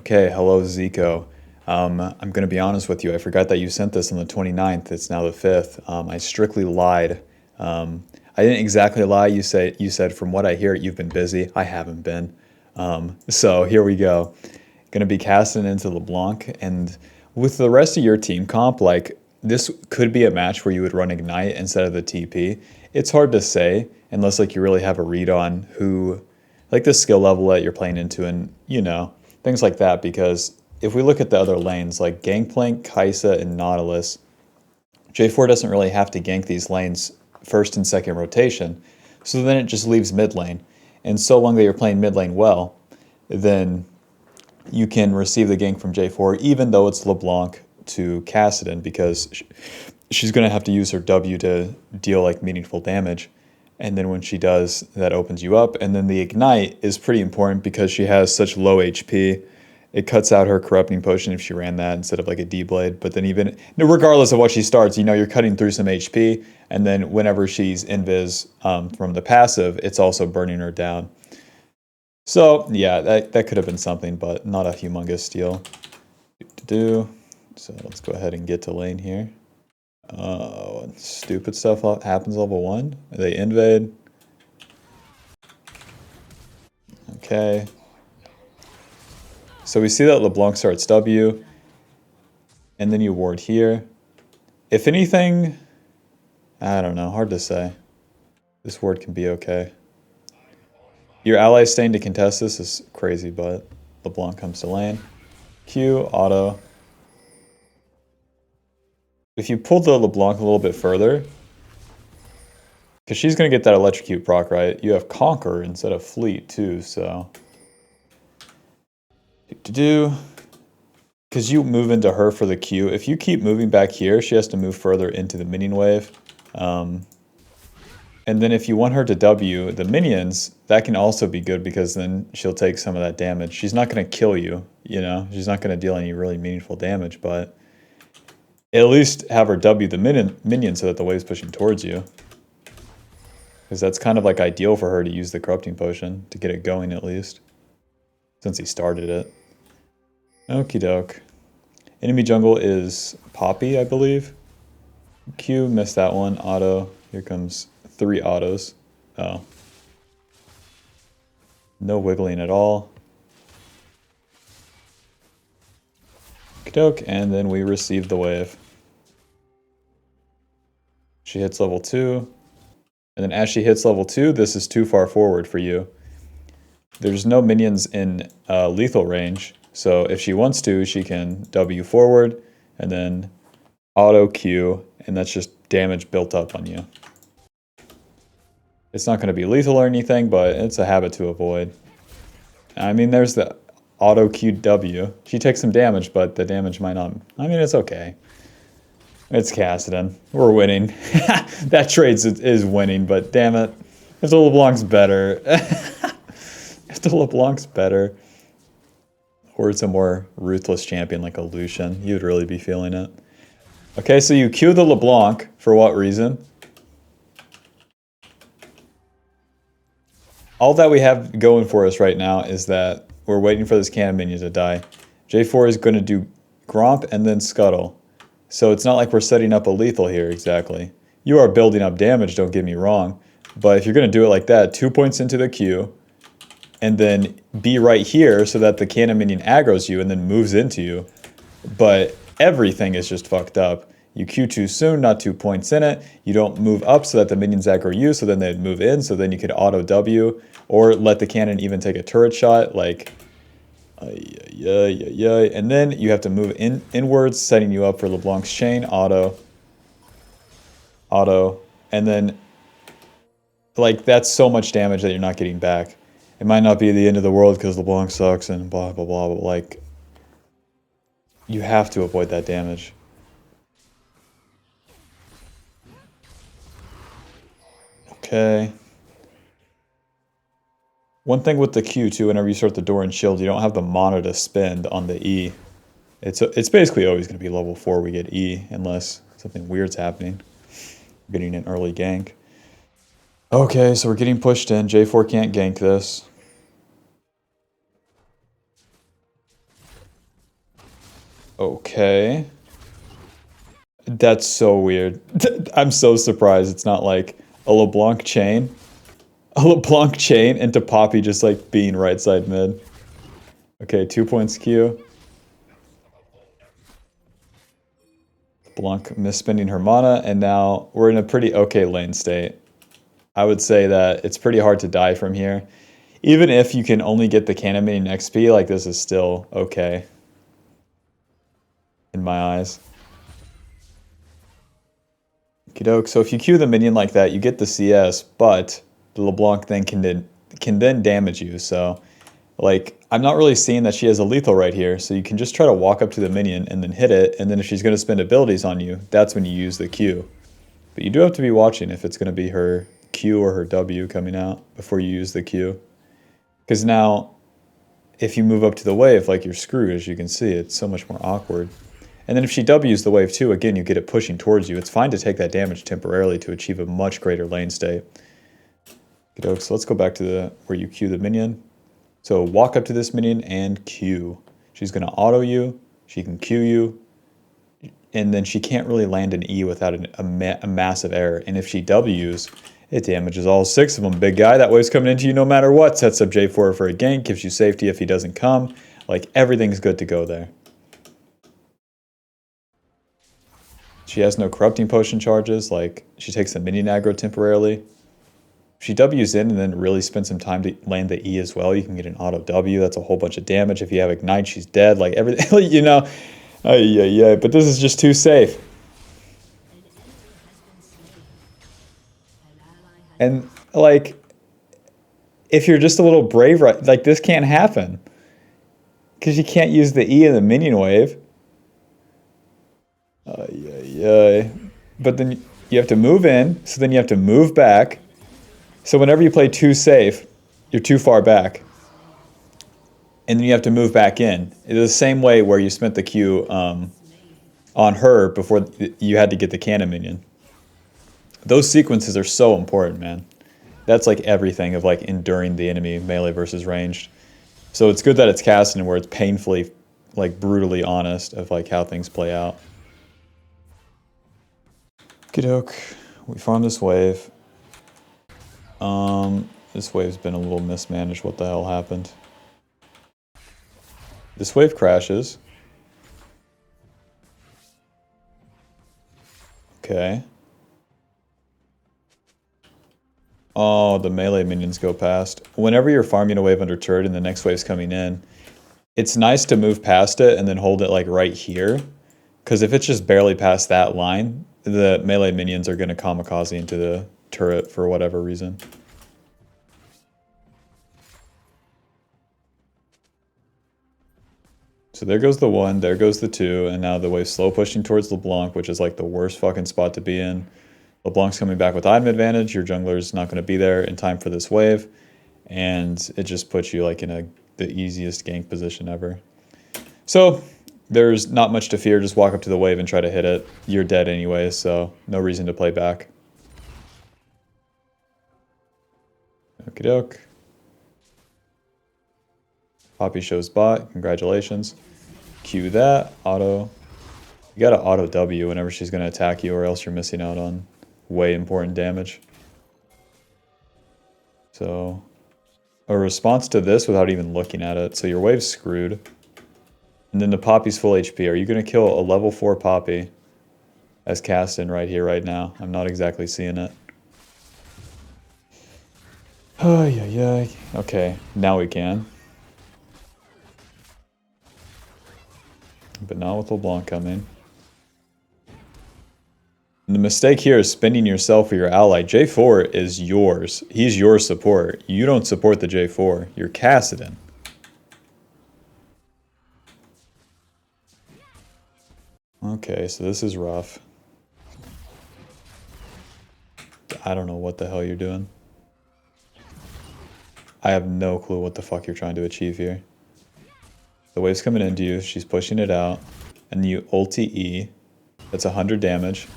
Okay, hello Zico. I'm going to be honest with you. I forgot that you sent this on the 29th. It's now the 5th. I strictly lied. I didn't exactly lie. You said from what I hear, you've been busy. I haven't been. So here we go. Going to be casting into LeBlanc, and with the rest of your team comp, like this could be a match where you would run Ignite instead of the TP. It's hard to say unless like you really have a read on who, like the skill level that you're playing into, and things like that. Because if we look at the other lanes like Gangplank, Kai'Sa, and Nautilus, J4 doesn't really have to gank these lanes first and second rotation, so then it just leaves mid lane. And so long that you're playing mid lane well, then you can receive the gank from J4, even though it's LeBlanc to Kassadin, because she's going to have to use her W to deal like meaningful damage. And then when she does, that opens you up. And then the Ignite is pretty important because she has such low HP. It cuts out her corrupting potion if she ran that instead of like a D-Blade. But then even, regardless of what she starts, you're cutting through some HP. And then whenever she's invis from the passive, it's also burning her down. So yeah, that could have been something, but not a humongous steal. So let's go ahead and get to lane here. Oh, stupid stuff happens level 1. They invade. Okay. So we see that LeBlanc starts W, and then you ward here. If anything, I don't know, hard to say. This ward can be okay. Your allies staying to contest this is crazy, but LeBlanc comes to lane. Q, auto. If you pull the LeBlanc a little bit further, because she's going to get that electrocute proc, right? You have Conquer instead of Fleet too, so. Because you move into her for the Q. If you keep moving back here, she has to move further into the minion wave. And then if you want her to W the minions, that can also be good because then she'll take some of that damage. She's not going to kill you, She's not going to deal any really meaningful damage, but at least have her W the minion so that the wave's pushing towards you. Because that's kind of like ideal for her to use the corrupting potion to get it going at least. Since he started it. Okie doke. Enemy jungle is Poppy, I believe. Q, missed that one. Auto. Here comes 3 autos. Oh. No wiggling at all. Okie doke, and then we receive the wave. She hits level 2. And then as she hits level 2, this is too far forward for you. There's no minions in lethal range, so if she wants to, she can W forward, and then auto Q, and that's just damage built up on you. It's not going to be lethal or anything, but it's a habit to avoid. I mean, there's the auto Q W. She takes some damage, but the damage might not. I mean, it's okay. It's Kassadin. We're winning. That trade is winning, but damn it. If the LeBlanc's better. If the LeBlanc's better. Or it's a more ruthless champion like a Lucian, you'd really be feeling it. Okay, so you Q the LeBlanc. For what reason? All that we have going for us right now is that we're waiting for this cannon minion to die. J4 is going to do Gromp and then Scuttle. So it's not like we're setting up a lethal here exactly. You are building up damage, don't get me wrong. But if you're going to do it like that, 2 points into the Q, and then be right here so that the cannon minion aggroes you and then moves into you. But everything is just fucked up. You Q too soon, not 2 points in it. You don't move up so that the minions aggro you, so then they'd move in, so then you could auto W, or let the cannon even take a turret shot, like, and then you have to move inwards, setting you up for LeBlanc's chain, auto, and then, like, that's so much damage that you're not getting back. It might not be the end of the world because LeBlanc sucks and blah, blah, blah, but, like, you have to avoid that damage. Okay. One thing with the Q, too, whenever you start the door and shield, you don't have the mana to spend on the E. It's basically always going to be level 4 we get E, unless something weird's happening. We're getting an early gank. Okay, so we're getting pushed in. J4 can't gank this. Okay. That's so weird. I'm so surprised it's not like a LeBlanc chain. A LeBlanc chain into Poppy just like being right side mid. Okay, 2 points Q. Blanc misspending her mana, and now we're in a pretty okay lane state. I would say that it's pretty hard to die from here. Even if you can only get the cannon minion XP, like this is still okay. In my eyes. Okey-doke. So if you Q the minion like that, you get the CS, but the LeBlanc then can then damage you. So, like, I'm not really seeing that she has a lethal right here. So you can just try to walk up to the minion and then hit it. And then if she's going to spend abilities on you, that's when you use the Q. But you do have to be watching if it's going to be her Q or her W coming out before you use the Q. Because now, if you move up to the wave, like, you're screwed, as you can see. It's so much more awkward. And then if she W's the wave too, again, you get it pushing towards you. It's fine to take that damage temporarily to achieve a much greater lane state. So let's go back to where you Q the minion. So walk up to this minion and Q. She's going to auto you. She can Q you. And then she can't really land an E without a massive error. And if she W's, it damages all 6 of them. Big guy, that wave's coming into you no matter what. Sets up J4 for a gank, gives you safety if he doesn't come. Like, everything's good to go there. She has no corrupting potion charges, like she takes the minion aggro temporarily. If she W's in and then really spends some time to land the E as well, you can get an auto W, that's a whole bunch of damage. If you have Ignite, she's dead, like everything, you know. Yeah, but this is just too safe. And like, if you're just a little brave, right, like this can't happen. Because you can't use the E in the minion wave. But then you have to move in, so then you have to move back. So whenever you play too safe, you're too far back. And then you have to move back in. It's the same way where you spent the Q on her before you had to get the cannon minion. Those sequences are so important, man. That's like everything of like enduring the enemy melee versus ranged. So it's good that it's Kassadin where it's painfully, like brutally honest of like how things play out. Okey-doke. We farm this wave. This wave's been a little mismanaged. What the hell happened? This wave crashes. Okay. Oh, the melee minions go past. Whenever you're farming a wave under turret and the next wave's coming in, it's nice to move past it and then hold it like right here. Because if it's just barely past that line, the melee minions are going to kamikaze into the turret for whatever reason. So there goes the 1, there goes the 2, and now the wave's slow pushing towards LeBlanc, which is like the worst fucking spot to be in. LeBlanc's coming back with item advantage, your jungler's not going to be there in time for this wave, and it just puts you like in the easiest gank position ever. So there's not much to fear, just walk up to the wave and try to hit it. You're dead anyway, so no reason to play back. Okie doke. Poppy shows bot, congratulations. Q that, auto. You gotta auto W whenever she's gonna attack you or else you're missing out on way important damage. So, a response to this without even looking at it. So your wave's screwed. And then the Poppy's full HP. Are you gonna kill a level 4 Poppy as Kassadin right here, right now? I'm not exactly seeing it. Oh, yeah. Okay, now we can. But not with LeBlanc coming. And the mistake here is spending yourself for your ally. J4 is yours. He's your support. You don't support the J4. You're Kassadin. Okay, so this is rough. I don't know what the hell you're doing. I have no clue what the fuck you're trying to achieve here. The wave's coming into you, she's pushing it out, and you ulti E, that's 100 damage.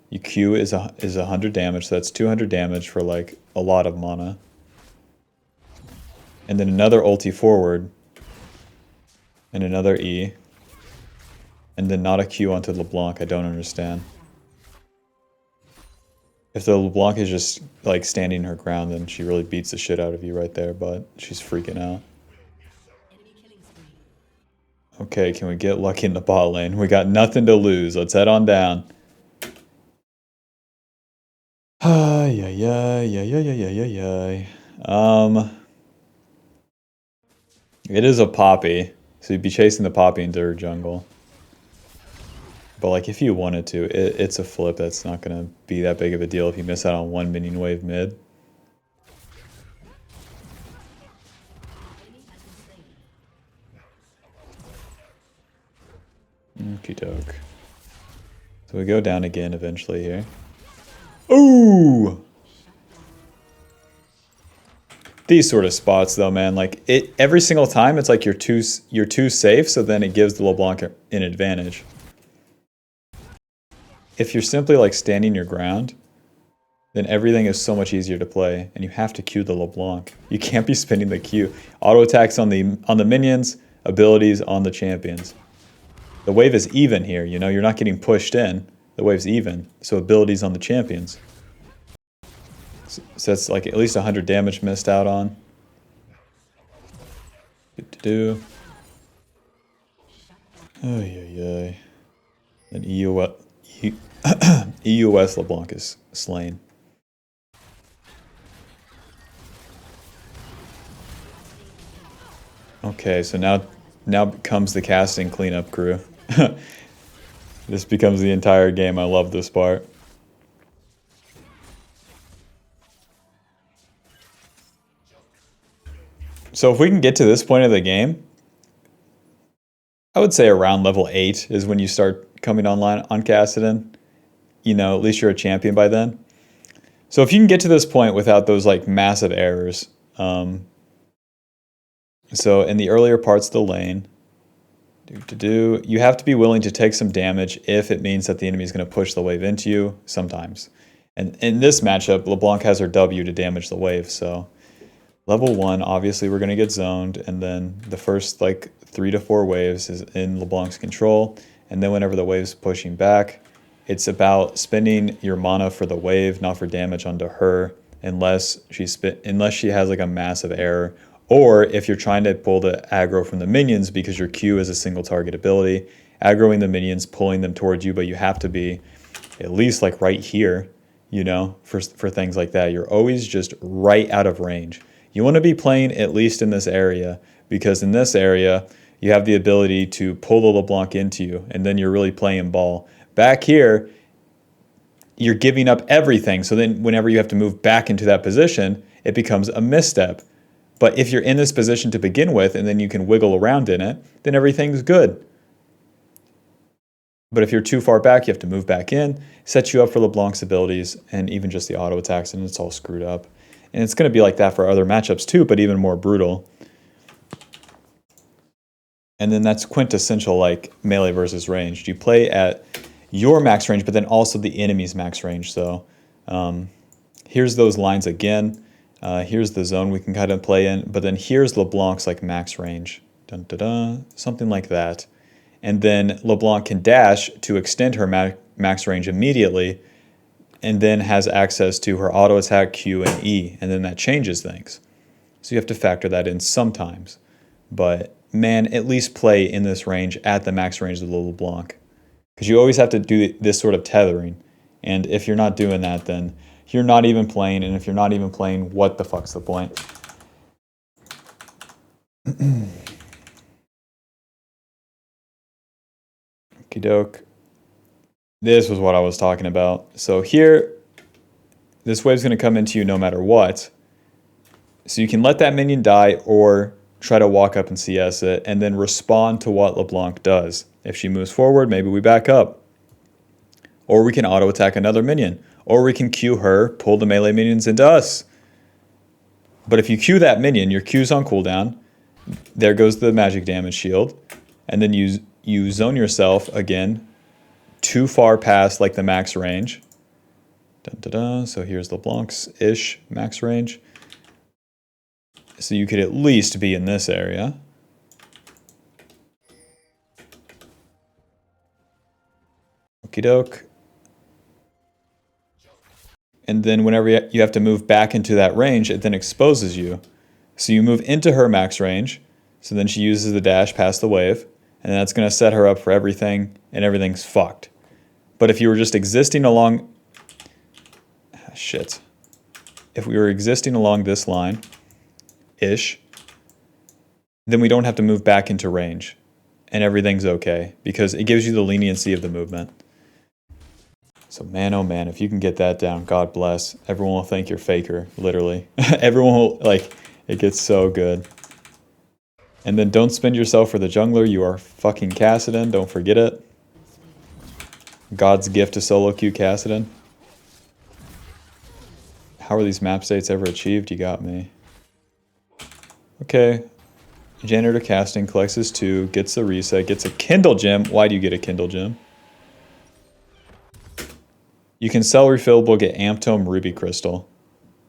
You Q is 100 damage, so that's 200 damage for like a lot of mana. And then another ulti forward, and another E. And then not a Q onto LeBlanc, I don't understand. If the LeBlanc is just like standing her ground, then she really beats the shit out of you right there, but she's freaking out. Okay, can we get lucky in the bot lane? We got nothing to lose. Let's head on down. Ay, ay, ay, ay, ay, ay, ay, ay. It is a Poppy, so you'd be chasing the Poppy into her jungle. But like, if you wanted to, it's a flip that's not gonna be that big of a deal if you miss out on one minion wave mid. Okie doke. So we go down again eventually here. Ooh! These sort of spots though, man, like every single time it's like you're too safe, so then it gives the LeBlanc an advantage. If you're simply like standing your ground, then everything is so much easier to play, and you have to Q the LeBlanc. You can't be spinning the Q. Auto attacks on the minions, abilities on the champions. The wave is even here, you know, you're not getting pushed in. The wave's even, so abilities on the champions. So that's like at least 100 damage missed out on. Good to do. Oh yeah. And EUS LeBlanc is slain. Okay, so now becomes the casting cleanup crew. This becomes the entire game. I love this part. So if we can get to this point of the game, I would say around level 8 is when you start coming online on Kassadin. You know, at least you're a champion by then. So if you can get to this point without those like massive errors, so in the earlier parts of the lane, you have to be willing to take some damage if it means that the enemy is going to push the wave into you sometimes. And in this matchup, LeBlanc has her W to damage the wave, so level 1, obviously we're going to get zoned, and then the first like 3 to 4 waves is in LeBlanc's control, and then whenever the wave's pushing back, it's about spending your mana for the wave, not for damage onto her, unless she has like a massive error, or if you're trying to pull the aggro from the minions because your Q is a single target ability, aggroing the minions, pulling them towards you, but you have to be at least like right here, you know, for things like that. You're always just right out of range. You want to be playing at least in this area, because in this area, you have the ability to pull the LeBlanc into you, and then you're really playing ball. Back here, you're giving up everything, so then whenever you have to move back into that position, it becomes a misstep. But if you're in this position to begin with, and then you can wiggle around in it, then everything's good. But if you're too far back, you have to move back in, set you up for LeBlanc's abilities, and even just the auto attacks, and it's all screwed up. And it's going to be like that for other matchups too, but even more brutal. And then that's quintessential like melee versus ranged. You play at your max range, but then also the enemy's max range. So here's those lines again. Here's the zone we can kind of play in, but then here's LeBlanc's like max range. Dun, dun, dun, something like that. And then LeBlanc can dash to extend her max range immediately, and then has access to her auto attack, Q, and E, and then that changes things. So you have to factor that in sometimes. But man, at least play in this range at the max range of the LeBlanc, because you always have to do this sort of tethering. And if you're not doing that, then you're not even playing, and if you're not even playing, what the fuck's the point? Okie doke. This was what I was talking about. So here, this wave's going to come into you no matter what. So you can let that minion die or try to walk up and CS it and then respond to what LeBlanc does. If she moves forward, maybe we back up. Or we can auto attack another minion. Or we can Q her, pull the melee minions into us. But if you Q that minion, your Q's on cooldown. There goes the magic damage shield. And then you zone yourself again too far past like the max range. Dun, dun, dun. So here's LeBlanc's-ish max range. So you could at least be in this area. Okie doke. And then whenever you have to move back into that range, it then exposes you. So you move into her max range. So then she uses the dash past the wave. And that's going to set her up for everything. And everything's fucked. But if you were just existing along... Shit. If we were existing along this line-ish, then we don't have to move back into range. And everything's okay. Because it gives you the leniency of the movement. So man, oh man, if you can get that down, God bless. Everyone will think you're faker, literally. Everyone will, like, it gets so good. And then don't spend yourself for the jungler. You are fucking Kassadin, don't forget it. God's gift to solo queue Kassadin. How are these map states ever achieved? You got me. Okay. Janitor casting, collects his 2, gets the reset, gets a Kindle gem. Why do you get a Kindle gem? You can sell refillable, get Amptome, Ruby Crystal,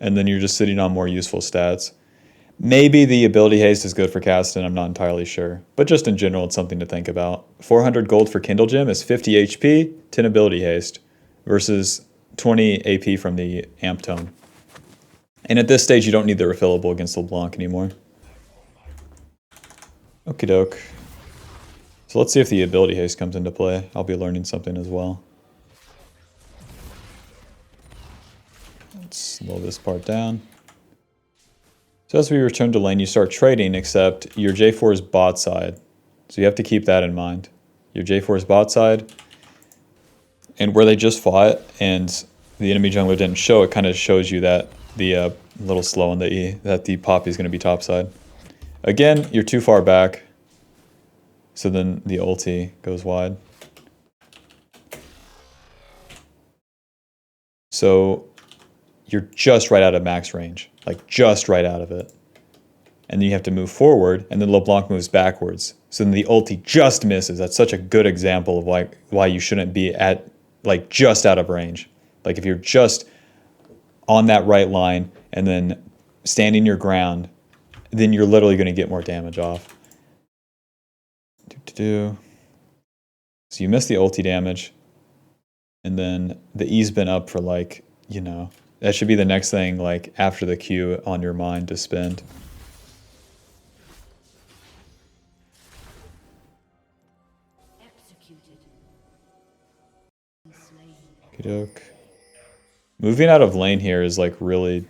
and then you're just sitting on more useful stats. Maybe the ability haste is good for Kassadin, I'm not entirely sure. But just in general, it's something to think about. 400 gold for Kindle Gem is 50 HP, 10 ability haste, versus 20 AP from the Amptome. And at this stage, you don't need the refillable against LeBlanc anymore. Okie doke. So let's see if the ability haste comes into play. I'll be learning something as well. Let's slow this part down. So as we return to lane, you start trading, except your J4 is bot side. So you have to keep that in mind. Your J4 is bot side, and where they just fought and the enemy jungler didn't show, it kind of shows you that the little slow on the E, that the Poppy is going to be top side. Again, you're too far back, so then the ulti goes wide. So you're just right out of max range, like just right out of it. And then you have to move forward, and then LeBlanc moves backwards. So then the ulti just misses. That's such a good example of why you shouldn't be at, like, just out of range. Like, if you're just on that right line and then standing your ground, then you're literally going to get more damage off. So you miss the ulti damage, and then the E's been up for, like, you know, that should be the next thing, like, after the Q on your mind to spend. Okey-doke. Moving out of lane here is, like, really,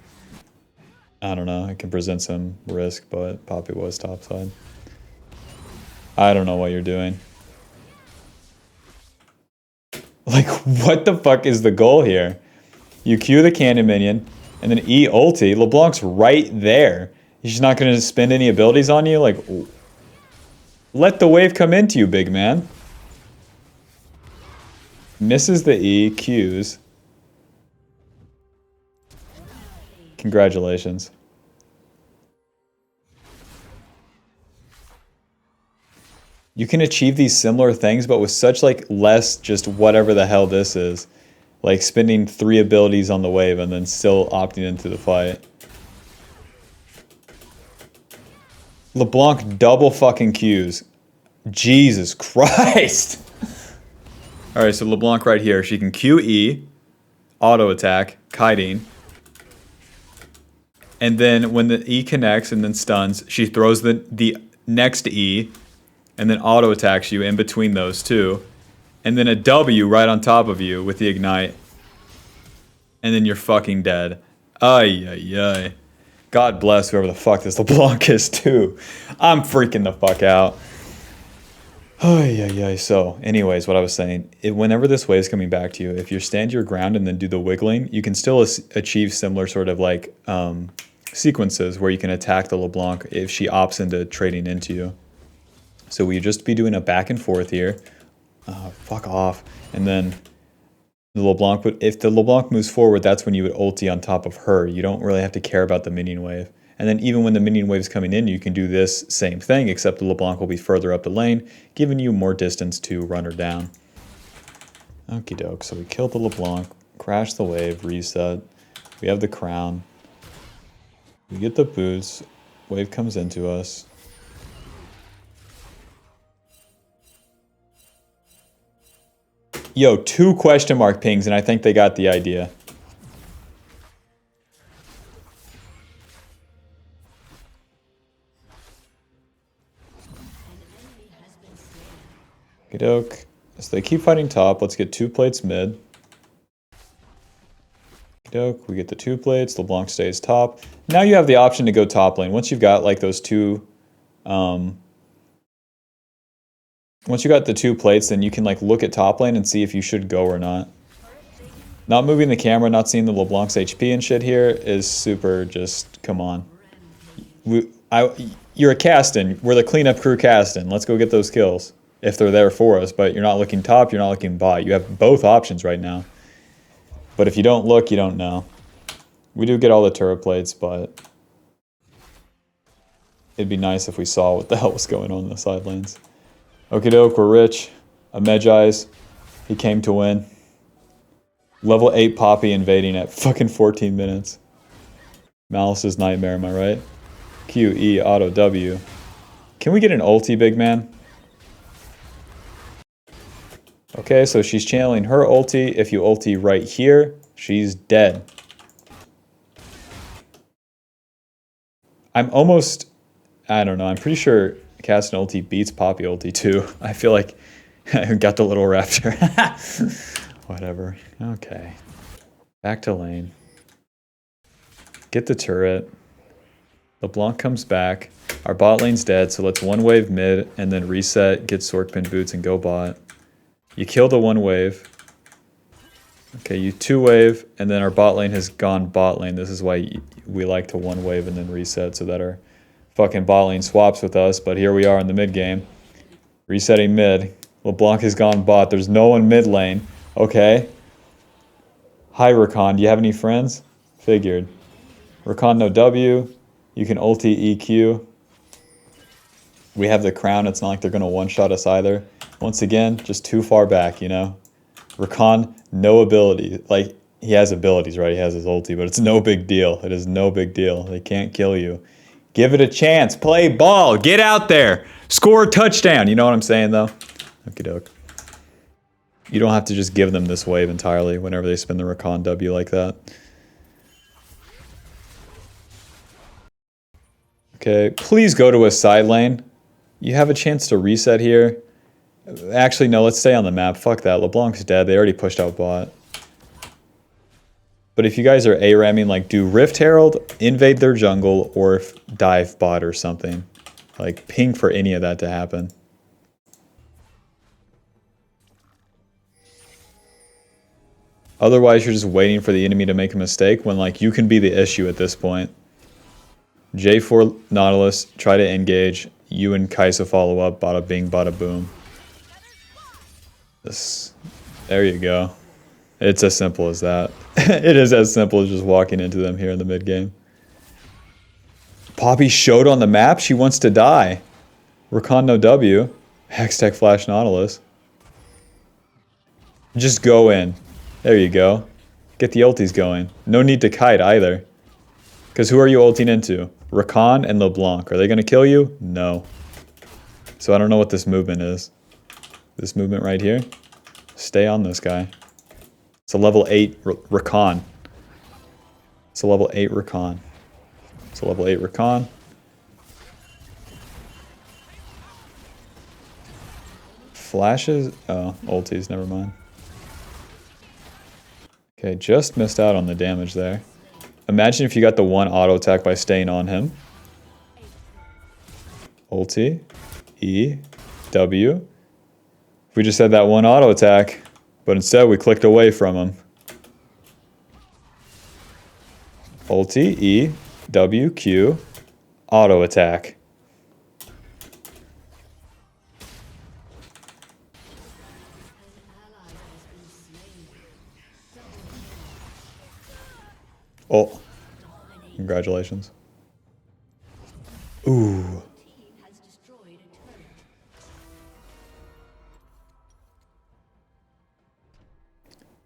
I don't know, it can present some risk, but Poppy was topside. I don't know what you're doing. Like, what the fuck is the goal here? You Q the cannon minion, and then E ulti. LeBlanc's right there. He's just not going to spend any abilities on you? Like, let the wave come into you, big man. Misses the E, Qs. Congratulations. You can achieve these similar things, but with such, like, less just whatever the hell this is. Like spending 3 abilities on the wave and then still opting into the fight. LeBlanc double fucking Qs. Jesus Christ! Alright, so LeBlanc right here. She can QE, auto attack, kiting. And then when the E connects and then stuns, she throws the next E and then auto attacks you in between those two. And then a W right on top of you with the ignite. And then you're fucking dead. Ay, ay, ay. God bless whoever the fuck this LeBlanc is too. I'm freaking the fuck out. Ay, ay, ay. So, anyways, what I was saying, whenever this wave's coming back to you, if you stand your ground and then do the wiggling, you can still achieve similar sort of like sequences where you can attack the LeBlanc if she opts into trading into you. So we just be doing a back and forth here. Fuck off. And then the LeBlanc if the LeBlanc moves forward, that's when you would ulti on top of her. You don't really have to care about the minion wave. And then even when the minion wave's coming in, you can do this same thing, except the LeBlanc will be further up the lane, giving you more distance to run her down. Okie doke. So we killed the LeBlanc, crash the wave, reset. We have the crown. We get the boots. Wave comes into us. Yo, 2 question mark pings, and I think they got the idea. Okey-doke. So they keep fighting top. Let's get 2 plates mid. Okey-doke. We get the 2 plates. LeBlanc stays top. Now you have the option to go top lane. Once you've got like those 2... once you got the 2 plates, then you can like look at top lane and see if you should go or not. Not moving the camera, not seeing the LeBlanc's HP and shit here is super just, come on. You're a Kassadin. We're the cleanup crew Kassadin. Let's go get those kills if they're there for us. But you're not looking top, you're not looking bot. You have both options right now. But if you don't look, you don't know. We do get all the turret plates, but it'd be nice if we saw what the hell was going on in the side lanes. Okie doke, we're rich. A Medjai's. He came to win. Level 8 Poppy invading at fucking 14 minutes. Malice's nightmare, am I right? Q, E, auto, W. Can we get an ulti, big man? Okay, so she's channeling her ulti. If you ulti right here, she's dead. I'm almost... I don't know, I'm pretty sure Kassadin ulti beats Poppy ulti too. I feel like I got the little raptor. Whatever. Okay. Back to lane. Get the turret. LeBlanc comes back. Our bot lane's dead, so let's 1 wave mid and then reset, get sword pin boots and go bot. You kill the 1 wave. Okay, you 2 wave, and then our bot lane has gone bot lane. This is why we like to 1 wave and then reset so that our fucking bot lane swaps with us, but here we are in the mid game. Resetting mid. LeBlanc has gone bot. There's no one mid lane. Okay. Hi, Rakan. Do you have any friends? Figured. Rakan no W. You can ulti EQ. We have the crown. It's not like they're going to one-shot us either. Once again, just too far back, you know? Rakan, no ability. Like, he has abilities, right? He has his ulti, but it's no big deal. It is no big deal. They can't kill you. Give it a chance. Play ball. Get out there. Score a touchdown. You know what I'm saying, though? Okie doke. You don't have to just give them this wave entirely whenever they spin the Rakan W like that. Okay, please go to a side lane. You have a chance to reset here. Actually, no, let's stay on the map. Fuck that. LeBlanc's dead. They already pushed out bot. But if you guys are A-ramming, like, do Rift Herald, invade their jungle, or dive bot or something. Like, ping for any of that to happen. Otherwise, you're just waiting for the enemy to make a mistake when, like, you can be the issue at this point. J4 Nautilus, try to engage. You and Kaisa follow up, bada bing, bada boom. There you go. It's as simple as that. It is as simple as just walking into them here in the mid game. Poppy showed on the map she wants to die. Rakan no W. Hextech Flash Nautilus. Just go in. There you go. Get the ultis going. No need to kite either. Because who are you ulting into? Rakan and LeBlanc. Are they going to kill you? No. So I don't know what this movement is. This movement right here. Stay on this guy. It's a level 8 Rakan. It's a level 8 Rakan. It's a level 8 Rakan. Flashes? Oh, ultis, never mind. Okay, just missed out on the damage there. Imagine if you got the 1 auto attack by staying on him. Ulti. E. W. We just had that 1 auto attack, but instead we clicked away from him. Ulti. E. W. Q. Auto attack. Oh, congratulations. Ooh.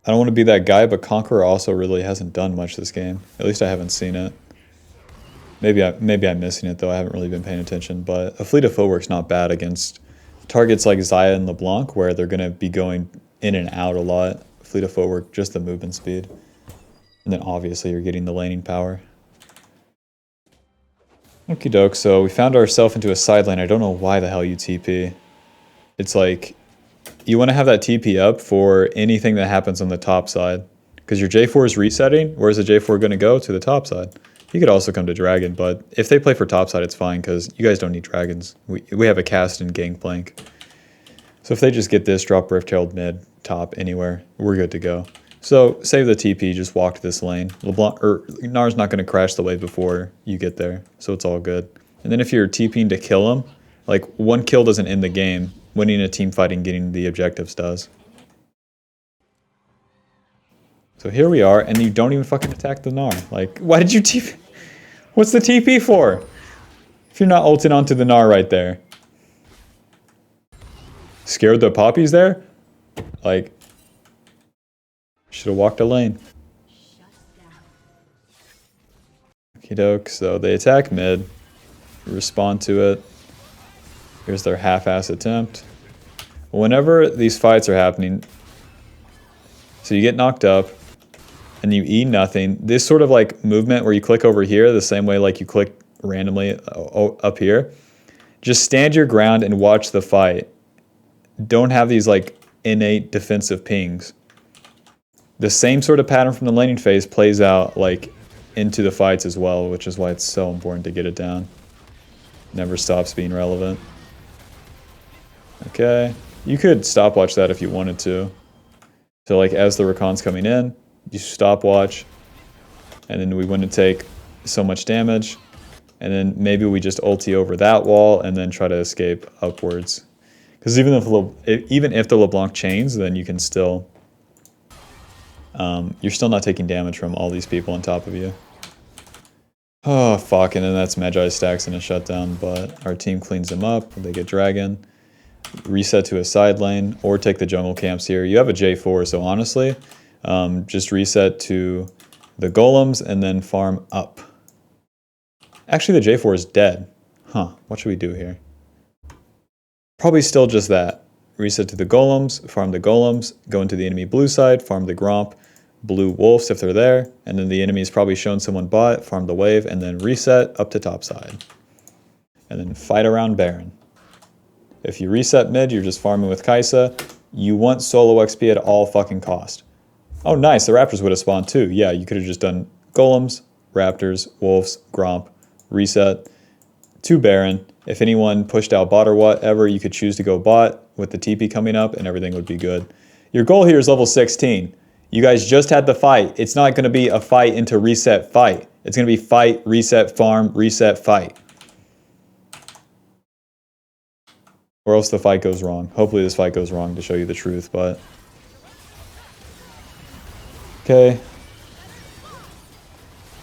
I don't want to be that guy, but Conqueror also really hasn't done much this game. At least I haven't seen it. Maybe I'm missing it, though. I haven't really been paying attention. But a Fleet of Footwork's not bad against targets like Xayah and LeBlanc, where they're going to be going in and out a lot. Fleet of footwork, just the movement speed. And then obviously you're getting the laning power. Okie doke, so we found ourselves into a side lane. I don't know why the hell you TP. It's like, you want to have that TP up for anything that happens on the top side. Because your J4 is resetting, where's the J4 going to go? To the top side. He could also come to Dragon, but if they play for top side, it's fine, because you guys don't need Dragons. We have a Kassadin Gangplank. So if they just get this, drop Rift Herald mid, top, anywhere, we're good to go. So save the TP, just walk to this lane. LeBlanc, or Gnar's not going to crash the wave before you get there, so it's all good. And then if you're TPing to kill him, like, one kill doesn't end the game. Winning a team fight and getting the objectives does. So here we are, and you don't even fucking attack the Gnar. Like, why did you TP? What's the TP for? If you're not ulting onto the Gnar right there. Scared the poppies there? Like, should have walked a lane. Okie doke, so they attack mid. Respond to it. Here's their half-ass attempt. Whenever these fights are happening, so you get knocked up, and you E nothing. This sort of like movement where you click over here, the same way like you click randomly up here, just stand your ground and watch the fight. Don't have these like innate defensive pings. The same sort of pattern from the laning phase plays out like into the fights as well, which is why it's so important to get it down. Never stops being relevant. Okay, you could stopwatch that if you wanted to. So like as the recon's coming in, you stopwatch, and then we wouldn't take so much damage, and then maybe we just ulti over that wall and then try to escape upwards. Because even if the LeBlanc chains, then you can still, you're still not taking damage from all these people on top of you. Oh fuck, and then that's Magi stacks in a shutdown, but our team cleans them up, they get Dragon, reset to a side lane, or take the jungle camps here. You have a J4, so honestly, just reset to the golems and then farm up. Actually, the J4 is dead. Huh, what should we do here? Probably still just that. Reset to the golems, farm the golems, go into the enemy blue side, farm the Gromp, blue wolves if they're there, and then the enemy's probably shown someone bot, farm the wave, and then reset up to top side. And then fight around Baron. If you reset mid, you're just farming with Kai'Sa. You want solo XP at all fucking cost. Oh nice, the Raptors would have spawned too. Yeah, you could have just done golems, Raptors, wolves, Gromp, reset, to Baron. If anyone pushed out bot or whatever, you could choose to go bot with the TP coming up and everything would be good. Your goal here is level 16. You guys just had the fight. It's not going to be a fight into reset fight. It's going to be fight, reset, farm, reset, fight. Or else the fight goes wrong. Hopefully this fight goes wrong to show you the truth, but... Okay.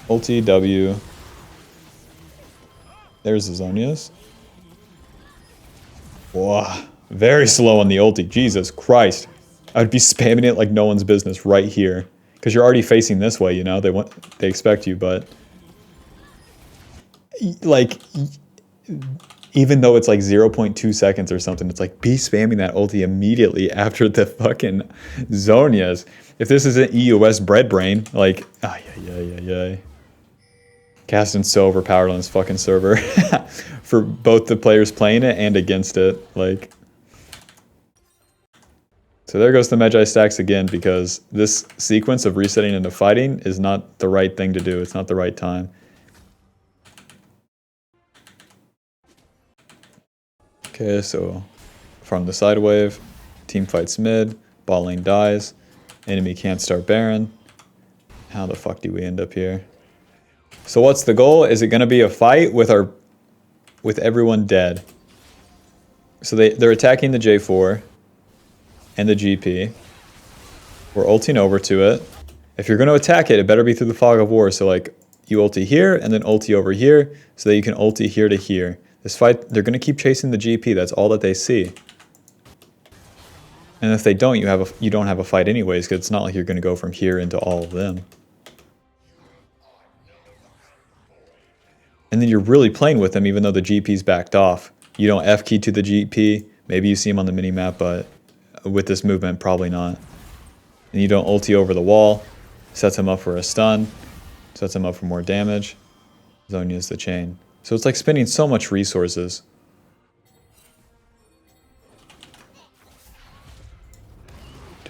Ulti, W. There's the Zonias. Wow. Very slow on the ulti. Jesus Christ. I'd be spamming it like no one's business right here. Because you're already facing this way, you know? They expect you, but... Like... Even though it's like 0.2 seconds or something, it's like, be spamming that ulti immediately after the fucking Zonias. If this isn't EOS bread brain, like, yeah. Kassadin's so overpowered on this fucking server. For both the players playing it and against it, like. So there goes the Magi stacks again, because this sequence of resetting into fighting is not the right thing to do. It's not the right time. Okay, so from the side wave, team fights mid, bot lane dies, enemy can't start Baron. How the fuck do we end up here? So what's the goal? Is it going to be a fight with everyone dead? So they're attacking the J4 and the GP. We're ulting over to it. If you're going to attack it, it better be through the fog of war. So like you ulti here and then ulti over here so that you can ulti here to here. This fight, they're going to keep chasing the GP. That's all that they see. And if they don't, you don't have a fight anyways, because it's not like you're going to go from here into all of them. And then you're really playing with them even though the GP's backed off. You don't F key to the GP. Maybe you see him on the mini-map, but with this movement, probably not. And you don't ulti over the wall. Sets him up for a stun. Sets him up for more damage. Zonya's the chain. So it's like spending so much resources.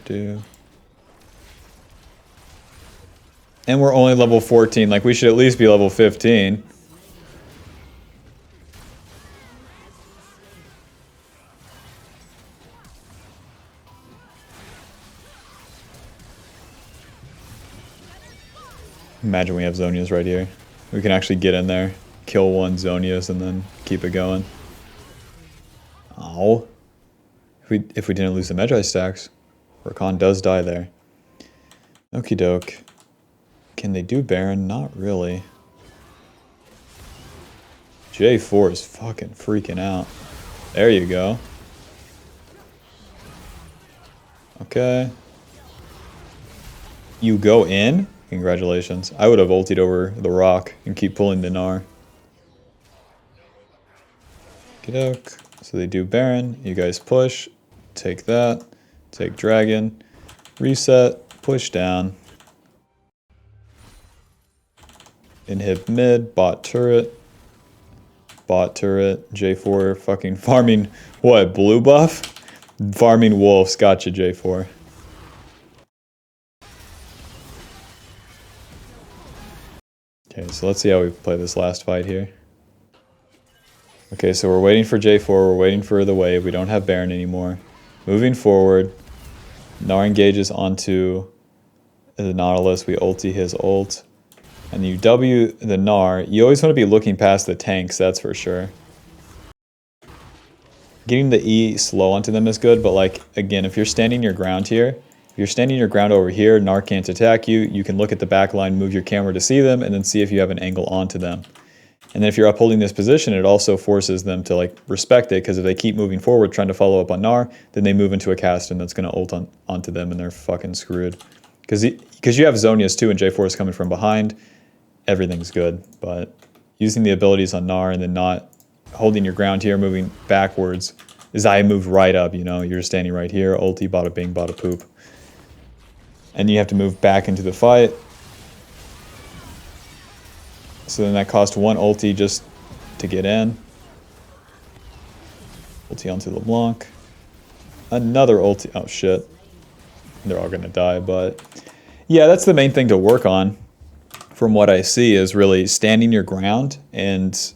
And we're only level 14. Like, we should at least be level 15. Imagine we have Zonias right here. We can actually get in there, kill one Zonias, and then keep it going. Oh. If we didn't lose the Magi stacks, Rakan does die there. Okie doke. Can they do Baron? Not really. J4 is fucking freaking out. There you go. Okay. You go in? Congratulations. I would have ultied over the rock and keep pulling the Gnar. Okie doke. So they do Baron. You guys push. Take that. Take Dragon. Reset. Push down. Inhib mid. Bot turret. Bot turret. J4 fucking farming. What? Blue buff? Farming wolves. Gotcha, J4. Okay, so let's see how we play this last fight here. Okay, so we're waiting for J4, we're waiting for the wave, we don't have Baron anymore. Moving forward, Gnar engages onto the Nautilus, we ulti his ult. And you W the Gnar, you always want to be looking past the tanks, that's for sure. Getting the E slow onto them is good, but like, again, if you're standing your ground here, if you're standing your ground over here, Gnar can't attack you, you can look at the back line, move your camera to see them, and then see if you have an angle onto them. And then if you're upholding this position, it also forces them to like respect it, because if they keep moving forward trying to follow up on Gnar, then they move into a Kassadin that's going to ult onto them, and they're fucking screwed. Because you have Zonias too, and J4 is coming from behind, everything's good. But using the abilities on Gnar and then not holding your ground here, moving backwards, Zaya moved right up, you know, you're standing right here, ulti, bada bing, bada poop. And you have to move back into the fight. So then that cost one ulti just to get in. Ulti onto LeBlanc. Another ulti. Oh shit. They're all gonna die, but yeah, that's the main thing to work on from what I see, is really standing your ground and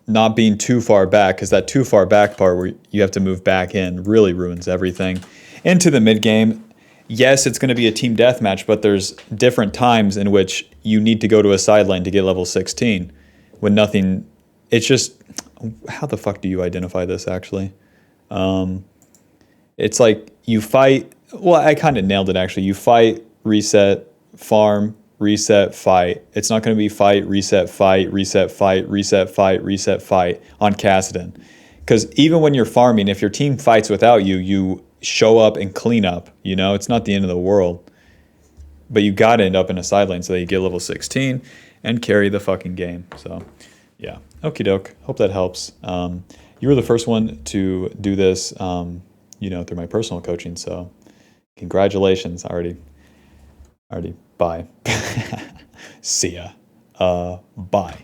not being too far back, because that too far back part where you have to move back in really ruins everything. Into the mid game, yes, it's going to be a team deathmatch, but there's different times in which you need to go to a sideline to get level 16 when nothing. It's just, how the fuck do you identify this actually? It's like you fight. Well, I kind of nailed it actually. You fight, reset, farm, reset, fight. It's not going to be fight, reset, fight, reset, fight, reset, fight, reset, fight on Kassadin. Because even when you're farming, if your team fights without you, you show up and clean up. You know, it's not the end of the world. But you got to end up in a sideline so that you get level 16 and carry the fucking game. So, yeah. Okie doke. Hope that helps. You were the first one to do this, you know, through my personal coaching. So, congratulations. Already. Bye. See ya. Bye.